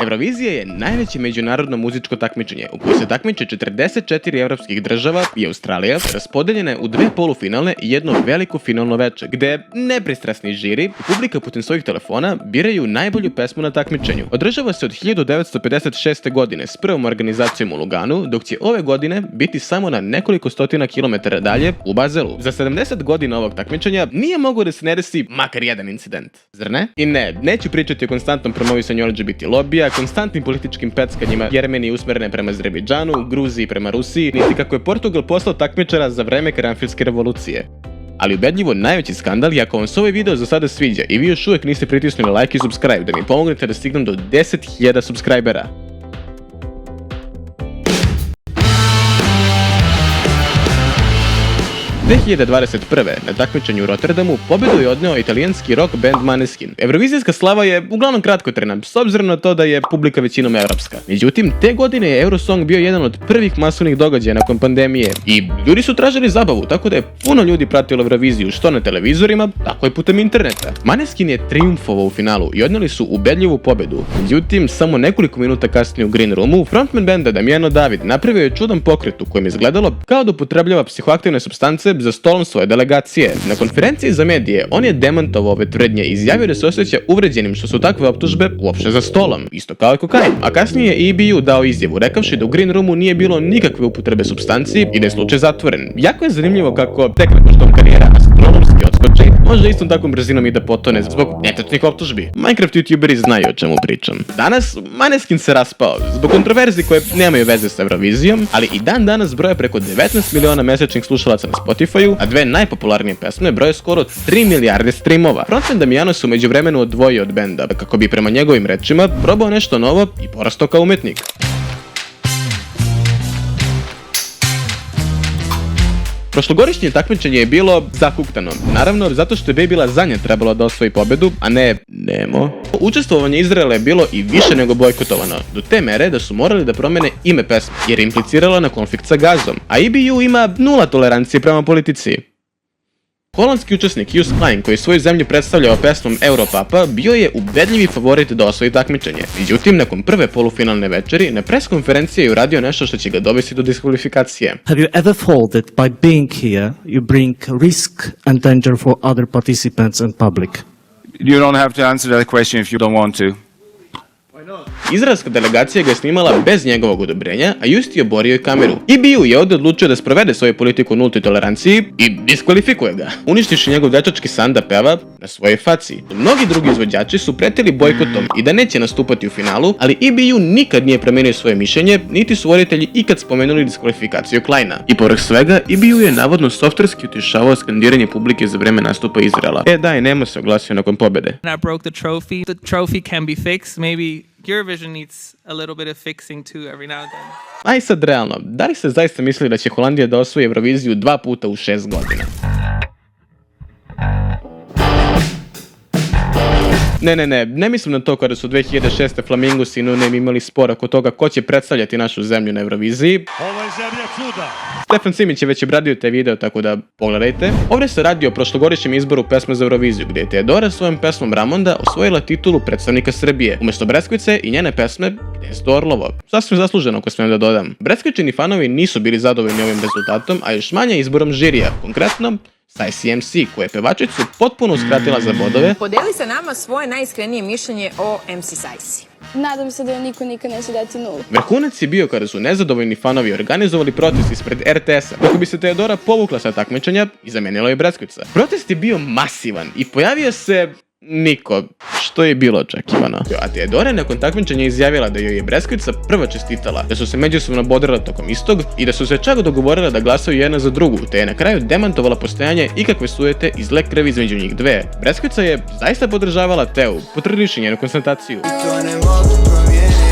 Eurovizija je najveće međunarodno muzičko takmičenje u kojoj se takmiče 44 evropskih država i Australija, raspodeljene u dve polufinalne i jedno veliko finalno veče, gde nepristrasni žiri i publika putem svojih telefona biraju najbolju pesmu na takmičenju. Održava se od 1956. godine s prvom organizacijom u Luganu, dok će ove godine biti samo na nekoliko stotina kilometara dalje u Bazelu. Za 70 godina ovog takmičenja nije moglo da se ne desi makar jedan incident, zar ne? I ne, neću pričati o konstantnom promovisanju LGBT lobija, konstantnim političkim peckanjima Jermenije usmerene prema Azerbejdžanu, Gruziji prema Rusiji, niti kako je Portugal poslao takmičara za vreme karanfilske revolucije. Ali ubedljivo najveći skandal je ako vam se ovaj video za sada sviđa i vi još uvijek niste pritisnuli like i subscribe da mi pomognete da stignem do 10.000 subscribera. – 2021. na takmičenju u Rotterdamu pobedu je odneo italijanski rock band Maneskin. Eurovizijska slava je uglavnom kratkotrajna, s obzirom na to da je publika većinom evropska. Međutim, te godine je Eurosong bio jedan od prvih masovnih događaja nakon pandemije i ljudi su tražili zabavu, tako da je puno ljudi pratilo Euroviziju što na televizorima, tako i putem interneta. Maneskin je triumfovao u finalu i odneli su ubedljivu pobedu. Međutim, samo nekoliko minuta kasnije u Green Roomu, frontman benda Damiano David napravio je čudan pokret u kojem je izgledalo kao da upotrebljava psihoaktivne supstance za stolom svoje delegacije. Na konferenciji za medije on je demantovao ove tvrdnje i izjavio da se osjeća uvređenim što su takve optužbe uopšte za stolom, isto kao i kokain. A kasnije je EBU dao izjavu rekavši da u Green Roomu nije bilo nikakve upotrebe supstanci i da je slučaj zatvoren. Jako je zanimljivo kako tek nakon što karijera astronomski odskoči, može istom takvom brzinom i da potone zbog netačnih optužbi. Minecraft youtuberi znaju o čemu pričam. Danas Maneskin se raspao zbog kontroverzi koje nemaju veze sa Eurovizijom, ali i dan danas broje preko 19 miliona mesečnih slušalaca na Spotify, a dve najpopularnije pesme broje skoro 3 milijarde streamova. Frontman Damiano se u međuvremenu odvojio od benda kako bi prema njegovim rečima probao nešto novo i porastao kao umetnik. Prošlogodišnje takmičenje je bilo zakuktano, naravno zato što je Babila zadnje trebalo da osvoji pobedu, a ne Nemo. Učestvovanje Izraela je bilo i više nego bojkotovano, do te mere da su morali da promene ime pesme, jer je implicirala na konflikt sa Gazom, a EBU ima nula tolerancije prema politici. Holandski učesnik Joost Klein, koji svoju zemlju predstavljao pesmom Europapa, bio je ubedljivi favorit da osvoji takmičenje. Međutim, nakon prve polufinalne večeri, na pres konferenciji je uradio nešto što će ga dovesti do diskvalifikacije. Have you ever felt that by being here, you bring risk and danger for other participants and public? You don't have to answer that question if you don't want to. Izraelska delegacija ga je snimala bez njegovog odobrenja, a Joost je oborio i kameru. EBU je ovdje odlučio da sprovede svoju politiku o nultoj toleranciji i diskvalifikuje ga, uništiši njegov dečački san da peva na svojoj faci. Mnogi drugi izvođači su pretili bojkotom i da neće nastupati u finalu, ali EBU nikad nije promenio svoje mišljenje, niti su voditelji ikad spomenuli diskvalifikaciju Kleina. I povrh svega, EBU je navodno softverski utišavao skandiranje publike za vreme nastupa Izraela. Da, i Nemo se oglasio nakon pobede. I broke the trophy. The trophy can be fixed. Maybe Eurovision needs a little bit of fixing too every now and then. A i sad realno, da li se zaista misli da će Holandija da osvoji Euroviziju 2 puta u 6 godina? Ne mislim na to kada su 2006. Flamingosi i No Name imali spor oko toga ko će predstavljati našu zemlju na Euroviziji. Ovo je zemlja čuda. Stefan Simić je već obradio te video, tako da pogledajte. Ovdje se radi o prošlogodišnjem izboru pesme za Euroviziju, gdje je Teodora svojom pesmom Ramonda osvojila titulu predstavnika Srbije, umjesto Breskvice i njene pesme Gnezdo Orlovo. Sasvim zasluženo, ako smijem da dodam. Breskvičini fanovi nisu bili zadovoljni ovim rezultatom, a još manje izborom žirija, konkretno Stacey MC, koja je pevačicu potpuno uskratila za bodove. Podeli sa nama svoje najiskrenije mišljenje o MC Stacey. Nadam se da joj niko nikad neće dati nulu. Vrhunac je bio kada su nezadovoljni fanovi organizovali protest ispred RTS-a, kako bi se Teodora povukla sa takmičenja i zamenila je Breskvica. Protest je bio masivan i pojavio se niko, što je bilo očekivano. A Teodora je nakon takmičenja izjavila da joj je Breskvica prva čestitala, da su se međusobno bodrile tokom istog i da su se čak dogovorile da glasaju jedna za drugu, te je na kraju demantovala postojanje ikakve sujete i zle krvi između njih dve. Breskvica je zaista podržavala Teu, potvrdivši njenu konstataciju. To ne mogu promijeniti.